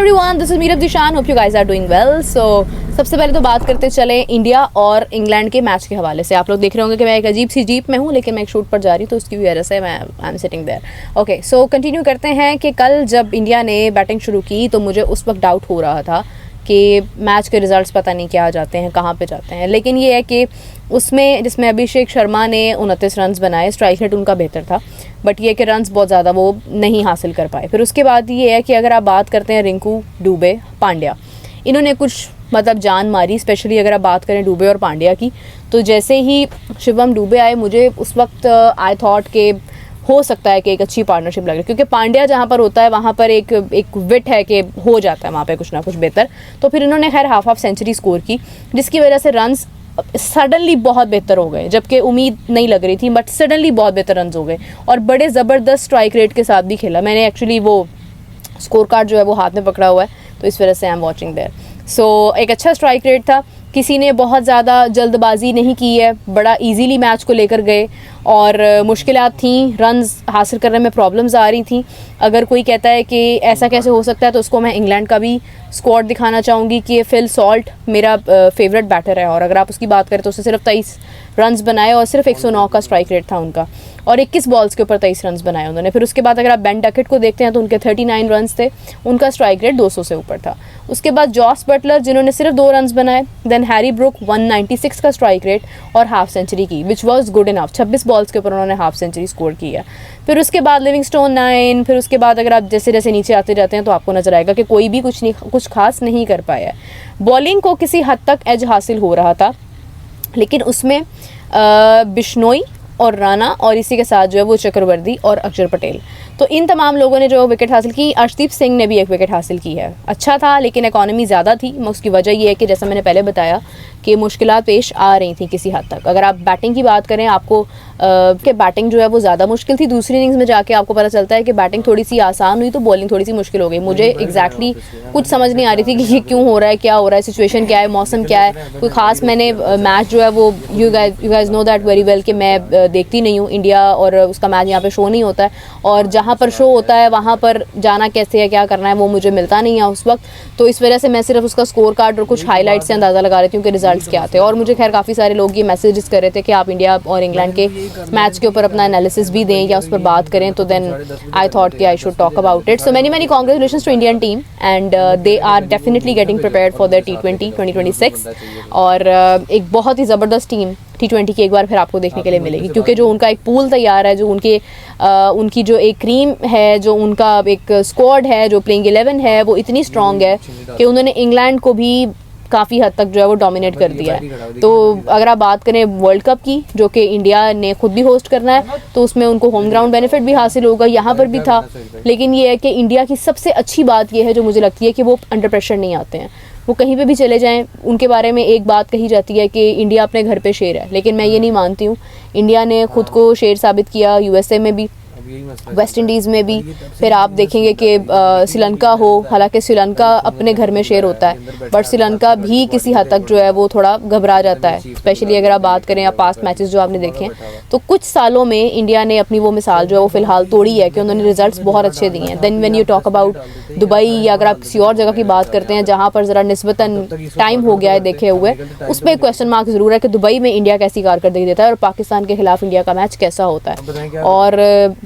Everyone, this is Meerab Dishan. Hope you guys are doing well. सबसे पहले तो बात करते चले इंडिया और इंग्लैंड के मैच के हवाले से। आप लोग देख रहे होंगे कि मैं एक अजीब सी जीप में हूँ, लेकिन मैं एक शूट पर जा रही हूँ, तो उसकी वजह से मैं I am sitting there. Okay, so continue करते हैं कि कल जब इंडिया ने बैटिंग शुरू की तो मुझे उस वक्त डाउट हो रहा था कि मैच के रिजल्ट्स पता नहीं क्या जाते हैं, कहाँ पे जाते हैं। लेकिन ये है कि उसमें जिसमें अभिषेक शर्मा ने 29 रन्स बनाए, स्ट्राइक रेट उनका बेहतर था, बट ये कि रन्स बहुत ज़्यादा वो नहीं हासिल कर पाए। फिर उसके बाद ये है कि अगर आप बात करते हैं रिंकू, डुबे, पांड्या, इन्होंने कुछ मतलब जान मारी। स्पेशली अगर आप बात करें डुबे और पांड्या की, तो जैसे ही शिवम डुबे आए, मुझे उस वक्त आई थॉट के हो सकता है कि एक अच्छी पार्टनरशिप लग रही है, क्योंकि पांड्या जहाँ पर होता है वहाँ पर एक विट है कि हो जाता है वहाँ पे कुछ ना कुछ बेहतर। तो फिर इन्होंने खैर हाफ सेंचुरी स्कोर की, जिसकी वजह से रन्स सडनली बहुत बेहतर हो गए, जबकि उम्मीद नहीं लग रही थी, बट सडनली बहुत बेहतर रन्स हो गए और बड़े ज़बरदस्त स्ट्राइक रेट के साथ भी खेला। मैंने एक्चुअली वो स्कोर कार्ड जो है वो हाथ में पकड़ा हुआ है, तो इस वजह से आई एम वॉचिंग देयर। सो एक अच्छा स्ट्राइक रेट था, किसी ने बहुत ज़्यादा जल्दबाजी नहीं की है, बड़ा इजीली मैच को लेकर गए और मुश्किलात थी, रन्स हासिल करने में प्रॉब्लम्स आ रही थी। अगर कोई कहता है कि ऐसा कैसे हो सकता है, तो उसको मैं इंग्लैंड का भी स्क्वाड दिखाना चाहूँगी कि फिल सॉल्ट मेरा फेवरेट बैटर है, और अगर आप उसकी बात करें तो उसने सिर्फ 23 रन्स बनाए और सिर्फ 109 का स्ट्राइक रेट था उनका, और 21 बॉल्स के ऊपर 23 रन्स बनाए उन्होंने। फिर उसके बाद अगर आप बेन डकेट को देखते हैं तो उनके 39 रन्स थे, उनका स्ट्राइक रेट 200 से ऊपर था। उसके बाद जॉस बटलर जिन्होंने सिर्फ 2 रन्स बनाए, देन हैरी ब्रुक 196 का स्ट्राइक रेट और हाफ सेंचुरी की, which was good enough. 26 balls के ऊपर उन्होंने हाफ सेंचुरी स्कोर की है। फिर उसके बाद लिविंगस्टोन 9। फिर उसके बाद अगर आप जैसे जैसे नीचे आते जाते हैं तो आपको नजर आएगा कि कोई भी कुछ खास नहीं कर पाया है। बॉलिंग को किसी हद तक एज हासिल हो रहा था, लेकिन उसमें बिश्नोई और राणा और इसी के साथ जो है वो चक्रवर्ती और अक्षर पटेल, तो इन तमाम लोगों ने जो विकेट हासिल की। अर्शदीप सिंह ने भी एक विकेट हासिल की है, अच्छा था, लेकिन इकॉनमी ज़्यादा थी। उसकी वजह ये है कि जैसा मैंने पहले बताया कि मुश्किलात पेश आ रही थी किसी हद तक। अगर आप बैटिंग की बात करें, आपको कि बैटिंग जो है वो ज़्यादा मुश्किल थी। दूसरी इनिंग्स में जाके आपको पता चलता है कि बैटिंग थोड़ी सी आसान हुई तो बॉलिंग थोड़ी सी मुश्किल हो गई। मुझे एग्जैक्टली कुछ समझ नहीं आ रही थी कि ये क्यों हो रहा है, क्या हो रहा है, सिचुएशन क्या है, मौसम क्या है, कोई ख़ास। मैंने मैच जो है वो you guys know that very well कि मैं देखती नहीं हूँ इंडिया, और उसका मैच यहाँ पे शो नहीं होता है, और जहाँ पर शो होता है वहाँ पर जाना कैसे है, क्या करना है, वो मुझे मिलता नहीं है उस वक्त। तो इस वजह से मैं सिर्फ उसका स्कोर कार्ड और कुछ हाईलाइट से अंदाज़ा लगा रही थी कि रिजल्ट्स क्या थे। और मुझे खैर काफ़ी सारे लोग ये मैसेजेस कर रहे थे कि आप इंडिया और इंग्लैंड के मैच के ऊपर अपना एनालिसिस भी दें या उस पर बात करें, तो देन आई थॉट कि I should talk about it. So many congratulations to Indian team, and they are definitely getting prepared for their T20 2026, और एक बहुत ही ज़बरदस्त टीम T20 की एक बार फिर आपको देखने के लिए मिलेगी, क्योंकि जो उनका एक पूल तैयार है, जो उनकी जो एक क्रीम है, जो उनका एक स्क्वाड है, जो प्लेइंग 11 है, वो इतनी स्ट्रॉन्ग है कि उन्होंने इंग्लैंड को भी काफ़ी हद तक जो है वो डोमिनेट कर दिया है। तो अगर आप बात करें वर्ल्ड कप की, जो कि इंडिया ने खुद भी होस्ट करना है, तो उसमें उनको होम ग्राउंड बेनिफिट भी हासिल होगा, यहाँ पर भी था। लेकिन ये है कि इंडिया की सबसे अच्छी बात ये है जो मुझे लगती है कि वो अंडर प्रेशर नहीं आते हैं। वो कहीं पे भी चले जाएं, उनके बारे में एक बात कही जाती है कि इंडिया अपने घर पे शेर है, लेकिन मैं ये नहीं मानती हूँ। इंडिया ने खुद को शेर साबित किया USA में भी, वेस्ट इंडीज़ में भी। फिर आप देखेंगे कि श्रीलंका हो, हालांकि श्रीलंका अपने घर में शेर होता है, बट श्रीलंका भी किसी हद तक जो है वो थोड़ा घबरा जाता है। स्पेशली अगर आप बात करें या पास्ट मैचेस जो आपने देखे हैं, तो कुछ सालों में इंडिया ने अपनी वो मिसाल जो है वो फिलहाल तोड़ी है कि उन्होंने रिजल्ट्स बहुत अच्छे दिए हैं। Then when you talk about Dubai, या अगर आप किसी और जगह की बात करते हैं जहाँ पर ज़रा निस्बतन टाइम हो गया है देखे हुए, उस पर क्वेश्चन मार्क ज़रूर है कि दुबई में इंडिया कैसी कारकर्दगी देता है और पाकिस्तान के खिलाफ इंडिया का मैच कैसा होता है। और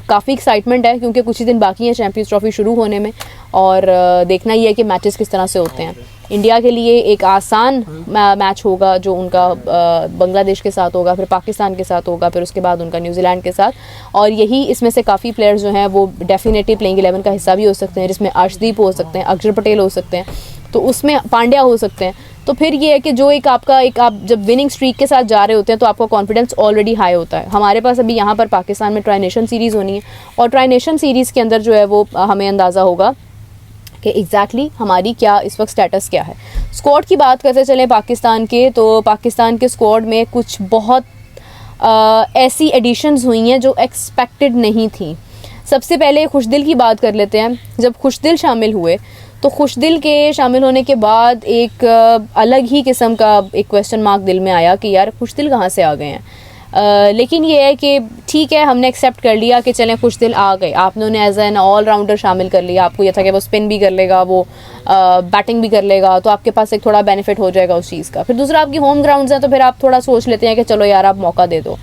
काफ़ी एक्साइटमेंट है, क्योंकि कुछ ही दिन बाकी है चैंपियंस ट्रॉफी शुरू होने में, और देखना ही है कि मैचेस किस तरह से होते हैं। इंडिया के लिए एक आसान मैच होगा जो उनका बांग्लादेश के साथ होगा, फिर पाकिस्तान के साथ होगा, फिर उसके बाद उनका न्यूजीलैंड के साथ, और यही इसमें से काफ़ी प्लेयर्स जो हैं वो डेफिनेटली प्लेइंग 11 का हिस्सा भी हो सकते हैं, जिसमें अर्शदीप हो सकते हैं, अक्षर पटेल हो सकते हैं, तो उसमें पांड्या हो सकते हैं। तो फिर ये है कि जो आप जब विनिंग स्ट्रीक के साथ जा रहे होते हैं तो आपका कॉन्फिडेंस ऑलरेडी हाई होता है। हमारे पास अभी यहाँ पर पाकिस्तान में ट्राई नेशन सीरीज़ होनी है, और ट्राई नेशन सीरीज़ के अंदर जो है वो हमें अंदाज़ा होगा कि एग्जैक्टली हमारी क्या इस वक्त स्टेटस क्या है। स्क्वाड की बात करते चलें पाकिस्तान के, तो पाकिस्तान के स्क्वाड में कुछ बहुत ऐसी एडिशंस हुई हैं जो एक्सपेक्टेड नहीं थी। सबसे पहले खुशदिल की बात कर लेते हैं। जब खुशदिल शामिल हुए तो खुशदिल के शामिल होने के बाद एक अलग ही किस्म का एक क्वेश्चन मार्क दिल में आया कि यार खुशदिल कहाँ से आ गए हैं। लेकिन ये है कि ठीक है, हमने एक्सेप्ट कर लिया कि चलें खुशदिल आ गए, आपने उन्हें एज एन ऑलराउंडर शामिल कर लिया। आपको ये था कि वो स्पिन भी कर लेगा, वो बैटिंग भी कर लेगा, तो आपके पास एक थोड़ा बेनिफिट हो जाएगा उस चीज़ का। फिर दूसरा आपकी होम ग्राउंड्स हैं, तो फिर आप थोड़ा सोच लेते हैं कि चलो यार आप मौका दे दो।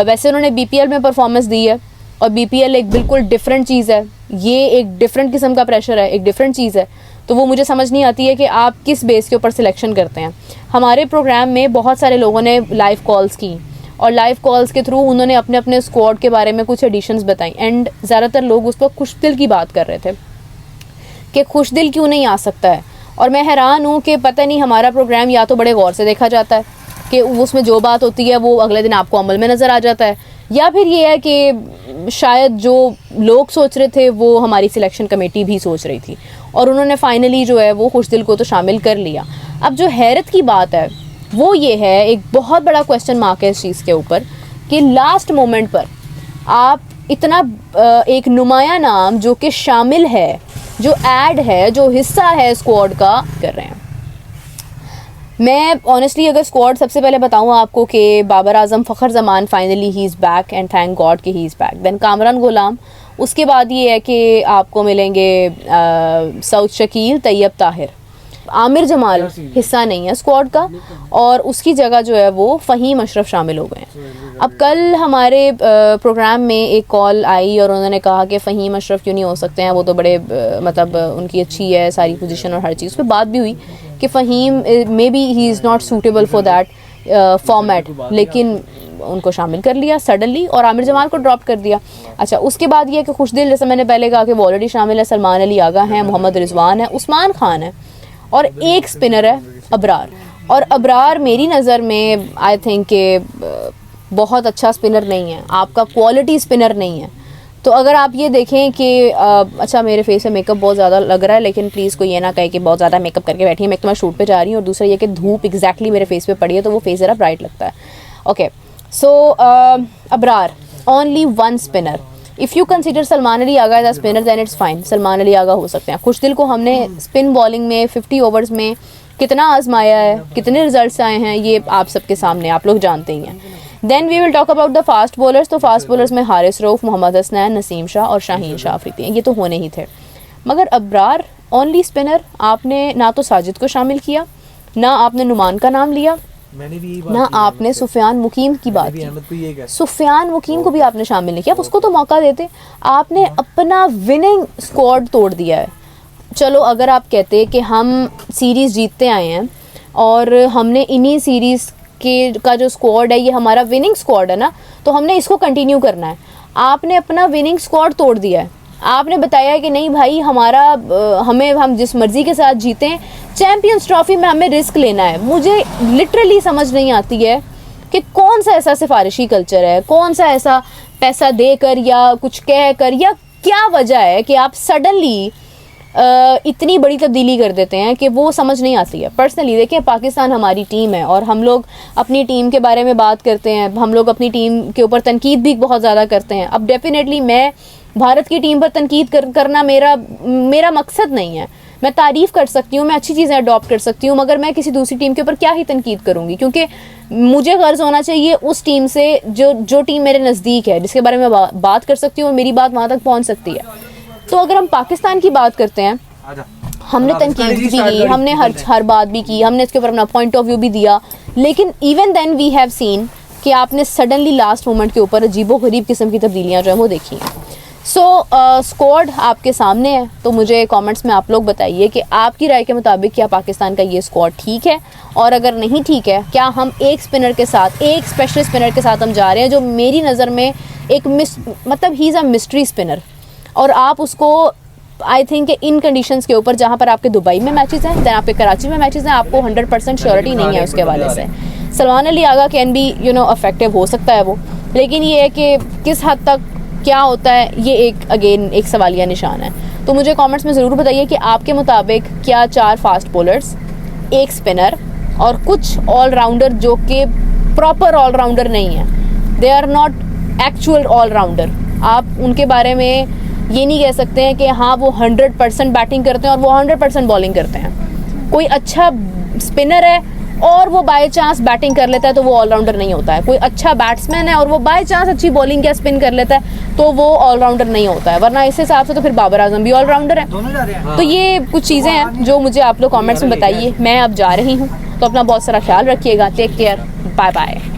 वैसे उन्होंने BPL में परफॉर्मेंस दी है, और BPL एक बिल्कुल डिफरेंट चीज़ है, ये एक डिफरेंट किस्म का प्रेशर है, एक डिफरेंट चीज़ है। तो वो मुझे समझ नहीं आती है कि आप किस बेस के ऊपर सिलेक्शन करते हैं। हमारे प्रोग्राम में बहुत सारे लोगों ने लाइव कॉल्स की, और लाइव कॉल्स के थ्रू उन्होंने अपने अपने स्क्वाड के बारे में कुछ एडिशंस बताई, एंड ज़्यादातर लोग उस पर खुशदिल की बात कर रहे थे कि खुशदिल क्यों नहीं आ सकता है। और मैं हैरान हूँ कि पता नहीं हमारा प्रोग्राम या तो बड़े गौर से देखा जाता है कि उसमें जो बात होती है वो अगले दिन आपको अमल में नज़र आ जाता है, या फिर ये है कि शायद जो लोग सोच रहे थे वो हमारी सिलेक्शन कमेटी भी सोच रही थी, और उन्होंने फाइनली जो है वो खुशदिल को तो शामिल कर लिया। अब जो हैरत की बात है वो ये है, एक बहुत बड़ा क्वेश्चन मार्क है इस चीज़ के ऊपर कि लास्ट मोमेंट पर आप इतना एक नुमाया नाम जो कि शामिल है, जो ऐड है, जो हिस्सा है स्क्वाड का, कर रहे हैं। मैं ऑनेस्टली अगर स्क्वाड सबसे पहले बताऊँ आपको कि Babar Azam Fakhar Zaman finally he is back and thank God कि he is back. Then Kamran Ghulam, उसके बाद ये है कि आपको मिलेंगे सऊद शकील, तैयब ताहिर, आमिर जमाल हिस्सा नहीं है स्क्वाड का, और उसकी जगह जो है वो फ़हीम अशरफ शामिल हो गए हैं। अब कल हमारे प्रोग्राम में एक कॉल आई और उन्होंने कहा कि फ़हीम अशरफ क्यों नहीं हो सकते हैं, वो तो बड़े मतलब उनकी अच्छी है सारी पोजीशन और हर चीज़। पे बात भी हुई कि Faheem maybe he is not suitable for that format, लेकिन उनको शामिल कर लिया सडनली और आमिर जमाल को ड्रॉप कर दिया। अच्छा, उसके बाद ये कि खुशदिल, जैसे मैंने पहले कहा कि वो ऑलरेडी शामिल है, सलमान अली आगा हैं, मोहम्मद रिजवान है, उस्मान खान है, और एक स्पिनर है अबरार। और अबरार मेरी नज़र में आई थिंक के बहुत अच्छा स्पिनर नहीं है, आपका क्वालिटी स्पिनर नहीं है। तो अगर आप ये देखें कि अच्छा मेरे फेस पे मेकअप बहुत ज़्यादा लग रहा है, लेकिन प्लीज़ कोई ये ना कहे कि बहुत ज़्यादा मेकअप करके बैठी है, मैं तो मैं शूट पे जा रही हूँ, और दूसरा ये कि धूप एग्जैक्टली मेरे फेस पे पड़ी है तो वो फेस ज़रा ब्राइट लगता है। Okay, so Abrar only one spinner. If you consider Salman Ali Agha as a spinner then it's fine, Salman Ali Agha हो सकते हैं। खुशदिल को हमने स्पिन बॉलिंग में 50 ओवर्स में कितना आजमाया है, कितने रिजल्ट्स आए हैं, ये आप सबके सामने, आप लोग जानते ही हैं। Then we will talk about the fast bowlers. तो फास्ट बॉलर्स में हारिस रऊफ, मोहम्मद हसनैन, नसीम शाह और शाहीन शाह अफरीदी हैं, ये तो होने ही थे। मगर अबरार ओनली स्पिनर, आपने ना तो साजिद को शामिल किया, ना आपने नुमान का नाम लिया, ना आपने सुफियान मुकीम की बात की। सुफियान मुकीम को भी आपने शामिल नहीं किया, उसको तो मौका देते। आपने अपना विनिंग स्क्वाड तोड़ दिया है। चलो अगर आप कहते कि हम सीरीज़ जीतते आए हैं और हमने इन्हीं सीरीज़ के का जो स्क्वाड है ये हमारा विनिंग स्क्वाड है ना, तो हमने इसको कंटिन्यू करना है। आपने अपना विनिंग स्क्वाड तोड़ दिया है। आपने बताया कि नहीं भाई हमारा हम जिस मर्ज़ी के साथ जीतें, चैम्पियंस ट्रॉफी में हमें रिस्क लेना है। मुझे लिटरली समझ नहीं आती है कि कौन सा ऐसा सिफारिशी कल्चर है, कौन सा ऐसा पैसा देकर या कुछ कह कर, या क्या वजह है कि आप सडनली इतनी बड़ी तब्दीली कर देते हैं कि वो समझ नहीं आती है। पर्सनली देखिए, पाकिस्तान हमारी टीम है और हम लोग अपनी टीम के बारे में बात करते हैं, हम लोग अपनी टीम के ऊपर तनकीद भी बहुत ज़्यादा करते हैं। अब डेफिनेटली मैं भारत की टीम पर तनकीद करना मेरा मकसद नहीं है। मैं तारीफ़ कर सकती हूँ, मैं अच्छी चीज़ें अडॉप्ट कर सकती हूँ, मगर मैं किसी दूसरी टीम के ऊपर क्या ही तनकीद करूँगी, क्योंकि मुझे गर्ज होना चाहिए उस टीम से जो टीम मेरे नज़दीक है, जिसके बारे में बात कर सकती हूँ और मेरी बात वहाँ तक पहुँच सकती है। तो अगर हम पाकिस्तान की बात करते हैं, हमने तनकीद भी की, हमने हर बात भी की, हमने इसके ऊपर अपना पॉइंट ऑफ व्यू भी दिया, लेकिन even then we have seen कि आपने सडनली लास्ट मोमेंट के ऊपर अजीबोगरीब किस्म की तब्दीलियाँ जो है वो देखी हैं। सो स्क्वाड आपके सामने है, तो मुझे कमेंट्स में आप लोग बताइए कि आपकी राय के मुताबिक क्या पाकिस्तान का ये स्क्वाड ठीक है, और अगर नहीं ठीक है क्या हम एक स्पिनर के साथ, एक स्पेशल स्पिनर के साथ हम जा रहे हैं जो मेरी नज़र में एक मतलब he is a mystery spinner, और आप उसको आई थिंक इन कंडीशंस के ऊपर जहाँ पर आपके दुबई में मैचेस हैं, दैन आपके कराची में मैचेस हैं, आपको 100% श्योरिटी नहीं है उसके हवाले से। सलमान अली आगा कैन बी अफेक्टिव हो सकता है वो, लेकिन ये है कि किस हद तक क्या होता है ये एक सवालिया निशान है। तो मुझे कमेंट्स में ज़रूर बताइए कि आपके मुताबिक क्या 4 फास्ट बॉलर्स, एक स्पिनर और कुछ ऑलराउंडर जो कि प्रॉपर ऑलराउंडर नहीं है, they are not actual allrounder, आप उनके बारे में ये नहीं कह सकते हैं कि हाँ वो 100% बैटिंग करते हैं और वो 100% बॉलिंग करते हैं। कोई अच्छा स्पिनर है और वो बाय चांस बैटिंग कर लेता है तो वो ऑलराउंडर नहीं होता है। कोई अच्छा बैट्समैन है और वो बाय चांस अच्छी बॉलिंग या स्पिन कर लेता है तो वो ऑलराउंडर नहीं होता है, वरना इस हिसाब से तो फिर बाबर आजम भी ऑलराउंडर है। तो ये कुछ चीज़ें हैं जो मुझे आप लोग कमेंट्स में बताइए। मैं अब जा रही हूँ, तो अपना बहुत सारा ख्याल रखिएगा। Take care, bye bye.